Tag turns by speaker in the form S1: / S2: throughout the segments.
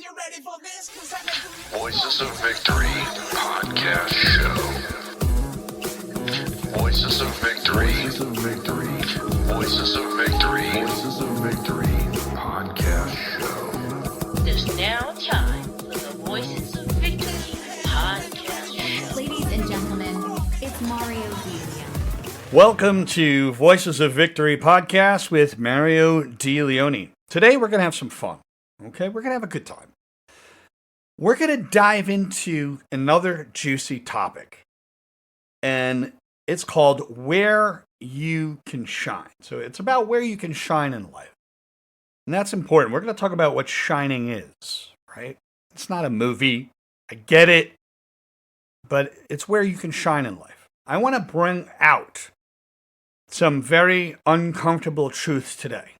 S1: you ready for this? 'Cause I'm a
S2: Voices of Victory Podcast Show. Voices of Victory. Voices of Victory. Voices of Victory. Voices of Victory Podcast Show.
S3: It's now time for the Voices of Victory Podcast Show.
S4: Ladies and gentlemen, it's Mario Delia.
S5: Welcome to Voices of Victory podcast with Mario De Leone. Today we're going to have some fun. Okay, we're going to have a good time. We're going to dive into another juicy topic, and it's called Where You Can Shine. So it's about where you can shine in life. And that's important. We're going to talk about what shining is, right? It's not a movie. I get it. But it's where you can shine in life. I want to bring out some very uncomfortable truths today.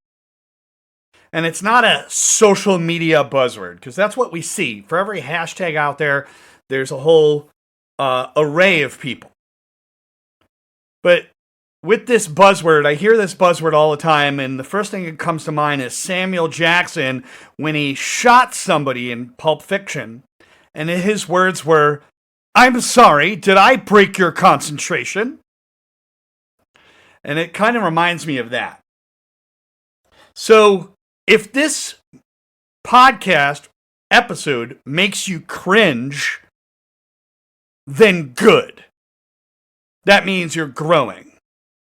S5: And it's not a social media buzzword, because that's what we see. For every hashtag out there, there's a whole array of people. But with this buzzword, I hear this buzzword all the time, and the first thing that comes to mind is Samuel Jackson when he shot somebody in Pulp Fiction, and his words were, "I'm sorry, did I break your concentration?" And it kind of reminds me of that. So, if this podcast episode makes you cringe, then good. That means you're growing.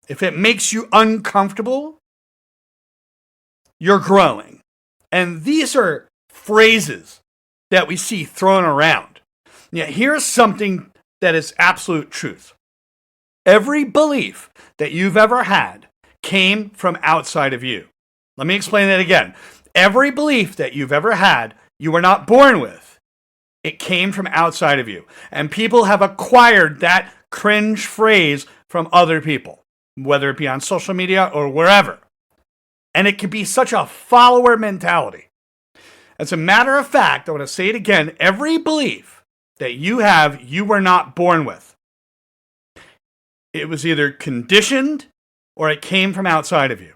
S5: If it makes you uncomfortable, you're growing. And these are phrases that we see thrown around. Yet here's something that is absolute truth. Every belief that you've ever had came from outside of you. Let me explain that again. Every belief that you've ever had, you were not born with. It came from outside of you. And people have acquired that cringe phrase from other people, whether it be on social media or wherever. And it can be such a follower mentality. As a matter of fact, I want to say it again, every belief that you have, you were not born with. It was either conditioned or it came from outside of you.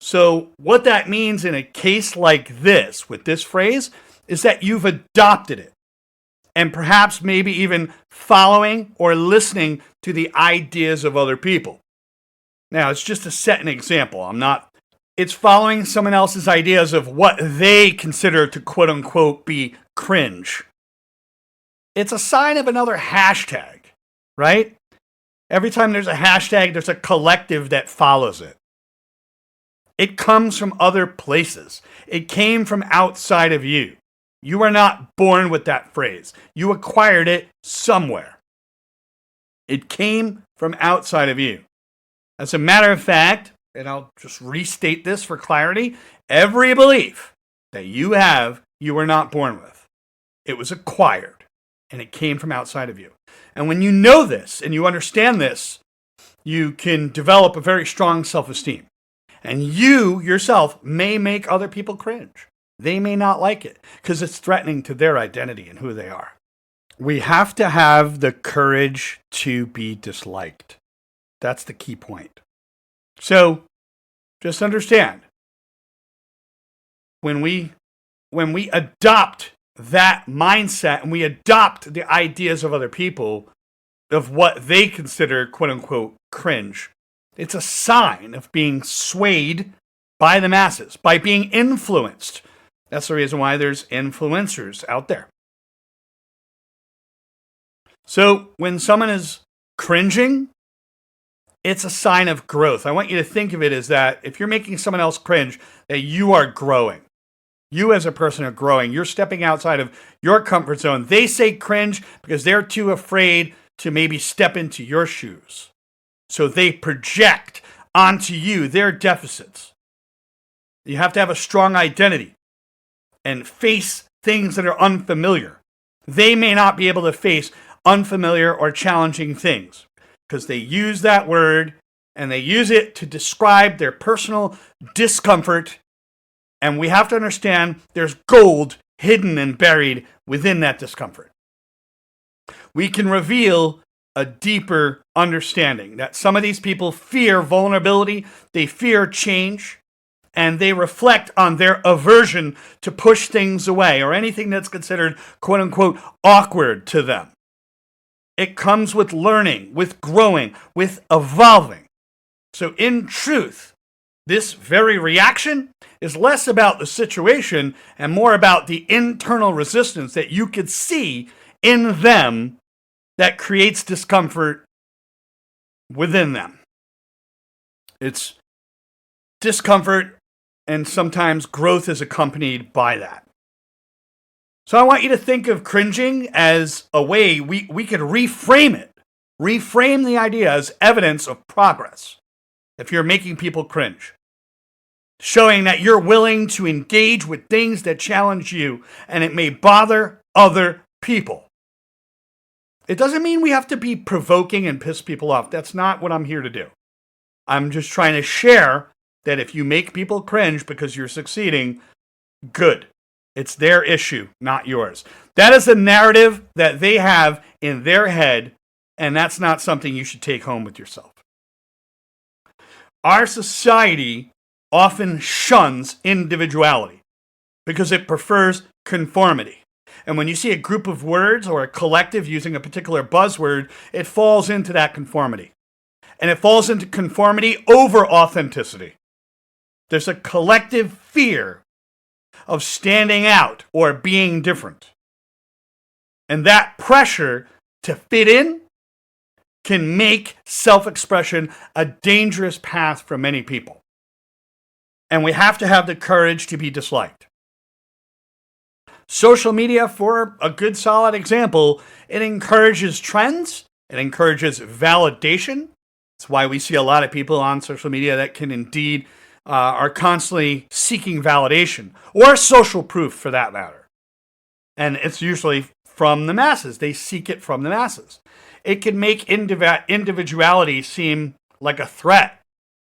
S5: So what that means in a case like this, with this phrase, is that you've adopted it. And perhaps maybe even following or listening to the ideas of other people. Now, it's just to set an example. It's following someone else's ideas of what they consider to quote unquote be cringe. It's a sign of another hashtag, right? Every time there's a hashtag, there's a collective that follows it. It comes from other places. It came from outside of you. You are not born with that phrase. You acquired it somewhere. It came from outside of you. As a matter of fact, and I'll just restate this for clarity, every belief that you have, you were not born with. It was acquired, and it came from outside of you. And when you know this and you understand this, you can develop a very strong self-esteem. And you yourself may make other people cringe. They may not like it because it's threatening to their identity and who they are. We have to have the courage to be disliked. That's the key point. So just understand, when we adopt that mindset and we adopt the ideas of other people of what they consider quote unquote cringe, it's a sign of being swayed by the masses, by being influenced. That's the reason why there's influencers out there. So when someone is cringing, it's a sign of growth. I want you to think of it as that if you're making someone else cringe, that you are growing. You as a person are growing. You're stepping outside of your comfort zone. They say cringe because they're too afraid to maybe step into your shoes. So they project onto you their deficits. You have to have a strong identity and face things that are unfamiliar. They may not be able to face unfamiliar or challenging things because they use that word and they use it to describe their personal discomfort. And we have to understand there's gold hidden and buried within that discomfort. We can reveal a deeper understanding that some of these people fear vulnerability, they fear change, and they reflect on their aversion to push things away or anything that's considered quote unquote awkward to them. It comes with learning, with growing, with evolving. So in truth, this very reaction is less about the situation and more about the internal resistance that you could see in them that creates discomfort within them. It's discomfort, and sometimes growth is accompanied by that. So I want you to think of cringing as a way we could reframe it. Reframe the idea as evidence of progress. If you're making people cringe, showing that you're willing to engage with things that challenge you and it may bother other people. It doesn't mean we have to be provoking and piss people off. That's not what I'm here to do. I'm just trying to share that if you make people cringe because you're succeeding, good. It's their issue, not yours. That is a narrative that they have in their head, and that's not something you should take home with yourself. Our society often shuns individuality because it prefers conformity. And when you see a group of words or a collective using a particular buzzword, it falls into that conformity. And it falls into conformity over authenticity. There's a collective fear of standing out or being different. And that pressure to fit in can make self-expression a dangerous path for many people. And we have to have the courage to be disliked. Social media, for a good solid example, it encourages trends, it encourages validation. That's why we see a lot of people on social media that can indeed are constantly seeking validation, or social proof for that matter. And it's usually from the masses. They seek it from the masses. It can make individuality seem like a threat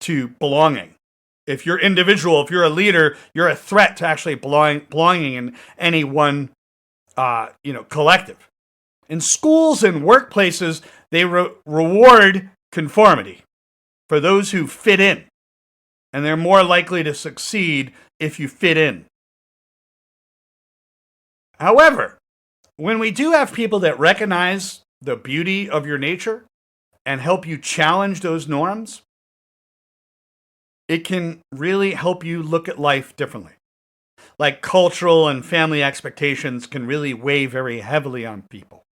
S5: to belonging. If you're individual, if you're a leader, you're a threat to actually belonging in any one collective. In schools and workplaces, they reward conformity for those who fit in. And they're more likely to succeed if you fit in. However, when we do have people that recognize the beauty of your nature and help you challenge those norms, it can really help you look at life differently. Like cultural and family expectations can really weigh very heavily on people.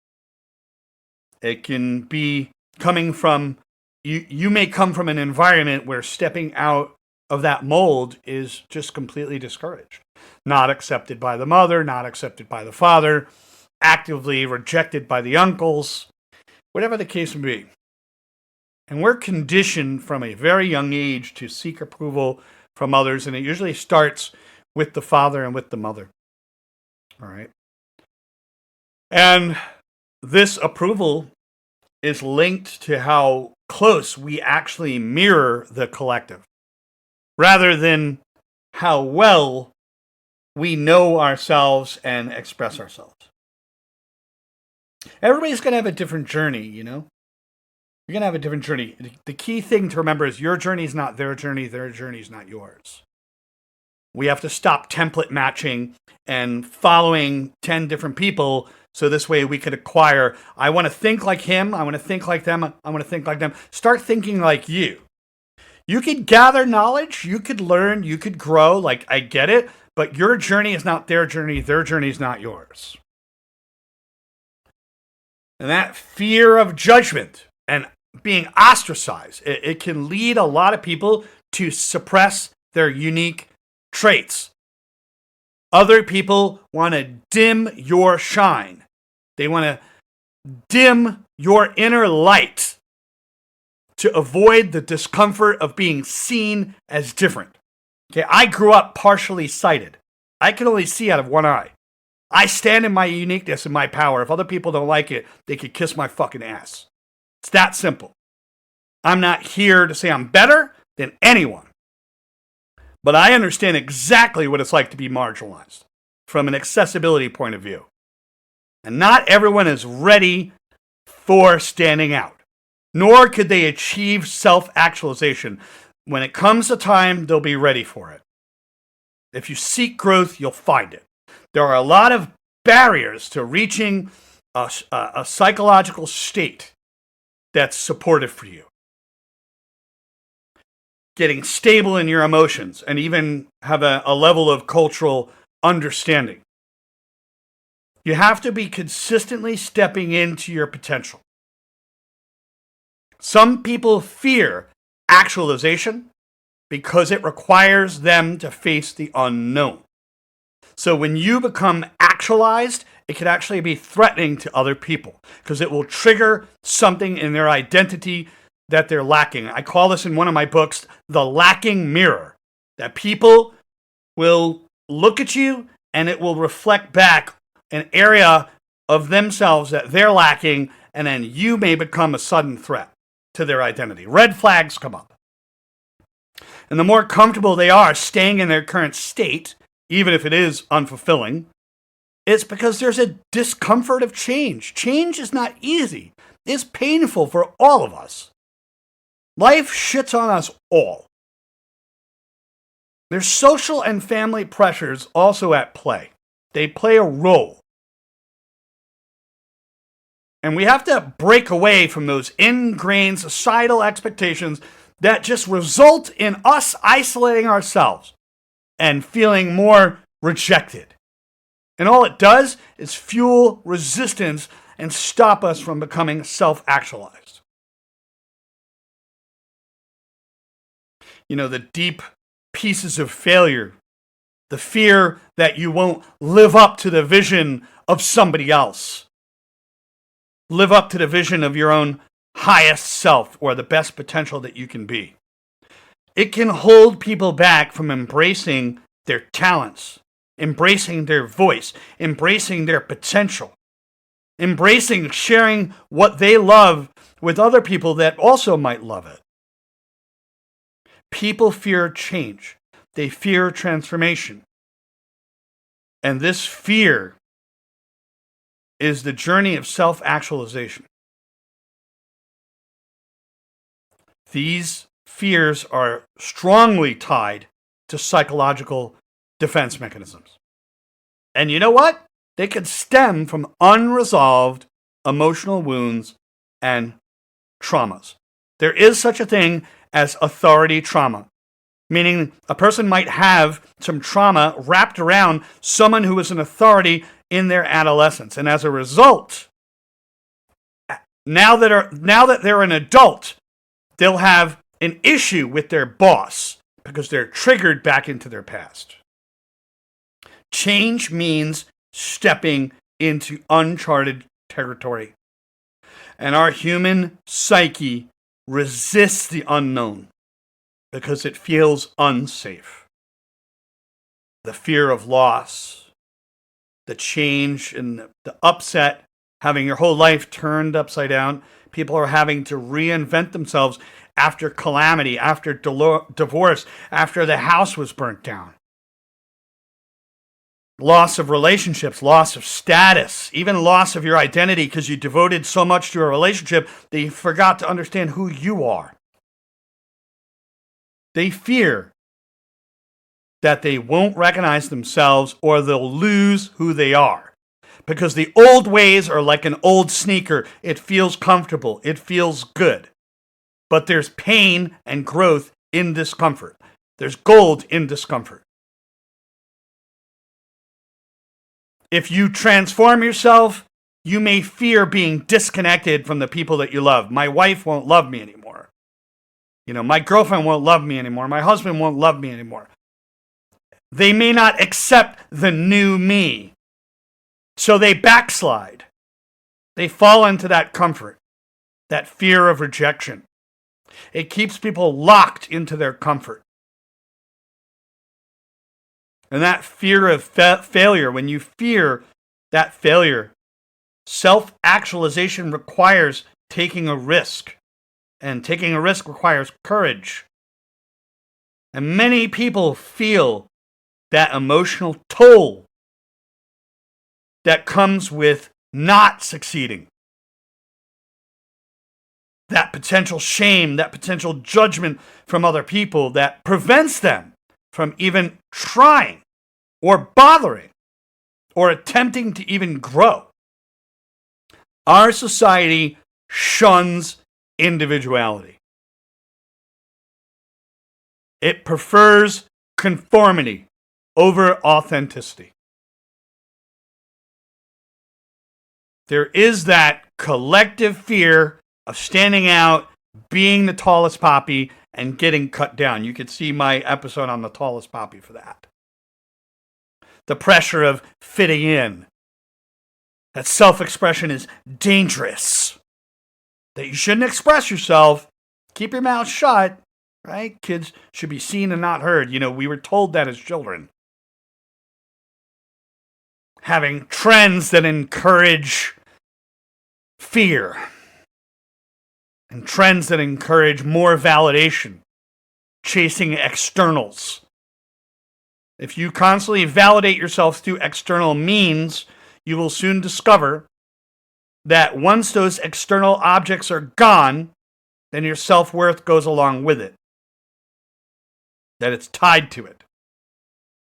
S5: It can be coming from, you may come from an environment where stepping out of that mold is just completely discouraged. Not accepted by the mother, not accepted by the father, actively rejected by the uncles, whatever the case may be. And we're conditioned from a very young age to seek approval from others, and it usually starts with the father and with the mother. All right. And this approval is linked to how close we actually mirror the collective, rather than how well we know ourselves and express ourselves. Everybody's going to have a different journey, you know? You're going to have a different journey. The key thing to remember is your journey is not their journey is not yours. We have to stop template matching and following 10 different people so this way we could acquire, I want to think like him, I want to think like them, I want to think like them. Start thinking like you. You could gather knowledge, you could learn, you could grow, like I get it, but your journey is not their journey is not yours. And that fear of judgment and being ostracized, it can lead a lot of people to suppress their unique traits. Other people want to dim your shine. They want to dim your inner light to avoid the discomfort of being seen as different. Okay, I grew up partially sighted. I can only see out of one eye. I stand in my uniqueness and my power. If other people don't like it, they could kiss my fucking ass. It's that simple. I'm not here to say I'm better than anyone. But I understand exactly what it's like to be marginalized from an accessibility point of view. And not everyone is ready for standing out, nor could they achieve self-actualization. When it comes to time, they'll be ready for it. If you seek growth, you'll find it. There are a lot of barriers to reaching a psychological state that's supportive for you. Getting stable in your emotions and even have a level of cultural understanding. You have to be consistently stepping into your potential. Some people fear actualization because it requires them to face the unknown. So when you become actualized, it can actually be threatening to other people because it will trigger something in their identity that they're lacking. I call this in one of my books the lacking mirror. That people will look at you and it will reflect back an area of themselves that they're lacking, and then you may become a sudden threat to their identity. Red flags come up. And the more comfortable they are staying in their current state, even if it is unfulfilling, it's because there's a discomfort of change. Change is not easy. It's painful for all of us. Life shits on us all. There's social and family pressures also at play. They play a role. And we have to break away from those ingrained societal expectations that just result in us isolating ourselves and feeling more rejected. And all it does is fuel resistance and stop us from becoming self-actualized. You know, the deep pieces of failure, the fear that you won't live up to the vision of somebody else. Live up to the vision of your own highest self or the best potential that you can be. It can hold people back from embracing their talents, embracing their voice, embracing their potential, embracing sharing what they love with other people that also might love it. People fear change. They fear transformation. And this fear is the journey of self-actualization. These fears are strongly tied to psychological defense mechanisms. And you know what? They could stem from unresolved emotional wounds and traumas. There is such a thing as authority trauma, meaning a person might have some trauma wrapped around someone who was an authority in their adolescence. And as a result, now that they're an adult, they'll have an issue with their boss because they're triggered back into their past. Change means stepping into uncharted territory. And our human psyche resists the unknown because it feels unsafe. The fear of loss, the change and the upset, having your whole life turned upside down. People are having to reinvent themselves after calamity, after divorce, after the house was burnt down. Loss of relationships, loss of status, even loss of your identity because you devoted so much to a relationship that you forgot to understand who you are. They fear that they won't recognize themselves or they'll lose who they are. Because the old ways are like an old sneaker. It feels comfortable. It feels good. But there's pain and growth in discomfort. There's gold in discomfort. If you transform yourself, you may fear being disconnected from the people that you love. My wife won't love me anymore. My girlfriend won't love me anymore. My husband won't love me anymore. They may not accept the new me. So they backslide. They fall into that comfort, that fear of rejection. It keeps people locked into their comfort. And that fear of failure, when you fear that failure, self-actualization requires taking a risk. And taking a risk requires courage. And many people feel that emotional toll that comes with not succeeding. That potential shame, that potential judgment from other people that prevents them from even trying. or bothering or attempting to even grow. Our society shuns individuality. It prefers conformity over authenticity. There is that collective fear of standing out, being the tallest poppy, and getting cut down. You could see my episode on the tallest poppy for that. The pressure of fitting in. That self-expression is dangerous. That you shouldn't express yourself. Keep your mouth shut. Right? Kids should be seen and not heard. We were told that as children. Having trends that encourage fear. And trends that encourage more validation. Chasing externals. If you constantly validate yourself through external means, you will soon discover that once those external objects are gone, then your self-worth goes along with it. That it's tied to it.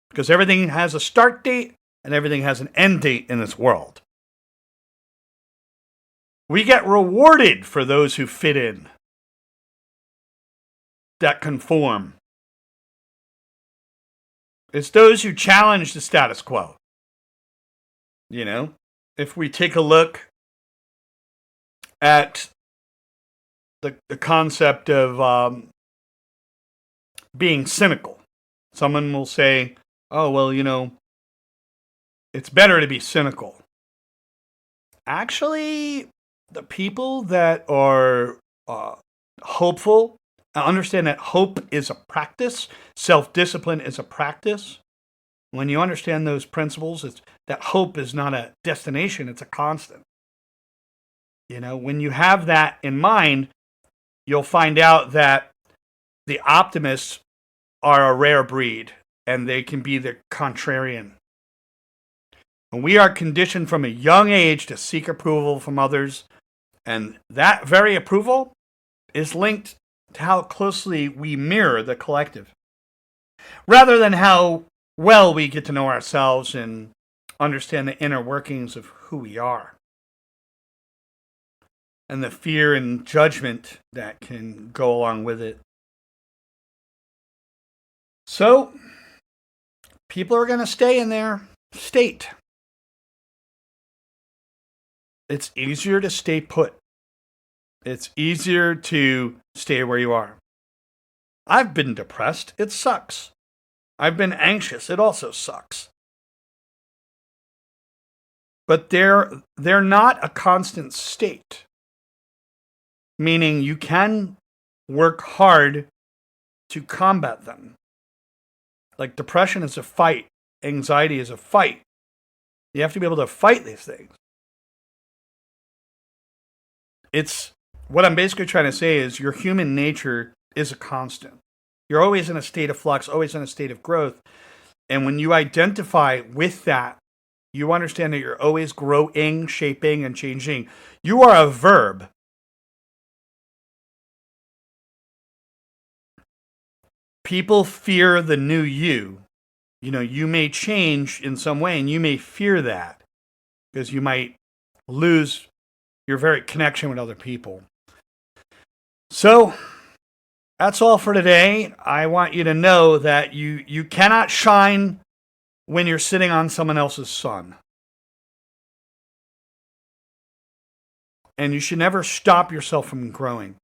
S5: Because everything has a start date and everything has an end date in this world. We get rewarded for those who fit in, that conform. It's those who challenge the status quo. If we take a look at the concept of being cynical. Someone will say, oh, well, it's better to be cynical. Actually, the people that are hopeful understand that hope is a practice. Self-discipline is a practice. When you understand those principles, it's that hope is not a destination, it's a constant. When you have that in mind, you'll find out that the optimists are a rare breed, and they can be the contrarian. And we are conditioned from a young age to seek approval from others, and that very approval is linked to how closely we mirror the collective, rather than how well we get to know ourselves and understand the inner workings of who we are, and the fear and judgment that can go along with it. So, people are going to stay in their state. It's easier to stay put. It's easier to stay where you are. I've been depressed. It sucks. I've been anxious. It also sucks. But they're not a constant state. Meaning you can work hard to combat them. Like depression is a fight. Anxiety is a fight. You have to be able to fight these things. What I'm basically trying to say is your human nature is a constant. You're always in a state of flux, always in a state of growth. And when you identify with that, you understand that you're always growing, shaping, and changing. You are a verb. People fear the new you. You may change in some way, and you may fear that because you might lose your very connection with other people. So, that's all for today. I want you to know that you cannot shine when you're sitting on someone else's sun. And you should never stop yourself from growing.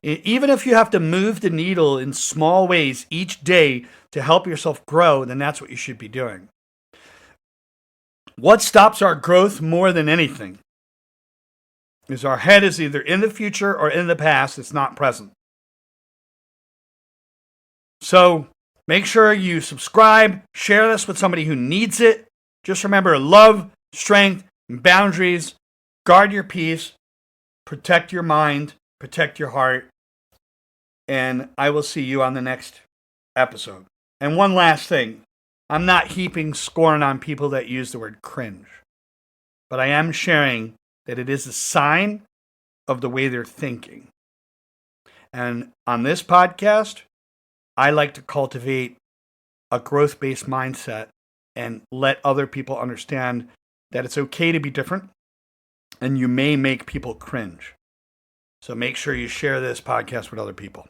S5: Even if you have to move the needle in small ways each day to help yourself grow, then that's what you should be doing. What stops our growth more than anything is our head is either in the future or in the past. It's not present. So make sure you subscribe, share this with somebody who needs it. Just remember, love, strength, and boundaries. Guard your peace. Protect your mind. Protect your heart. And I will see you on the next episode. And one last thing. I'm not heaping scorn on people that use the word cringe. But I am sharing that it is a sign of the way they're thinking. And on this podcast, I like to cultivate a growth-based mindset and let other people understand that it's okay to be different and you may make people cringe. So make sure you share this podcast with other people.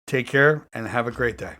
S5: Take care and have a great day.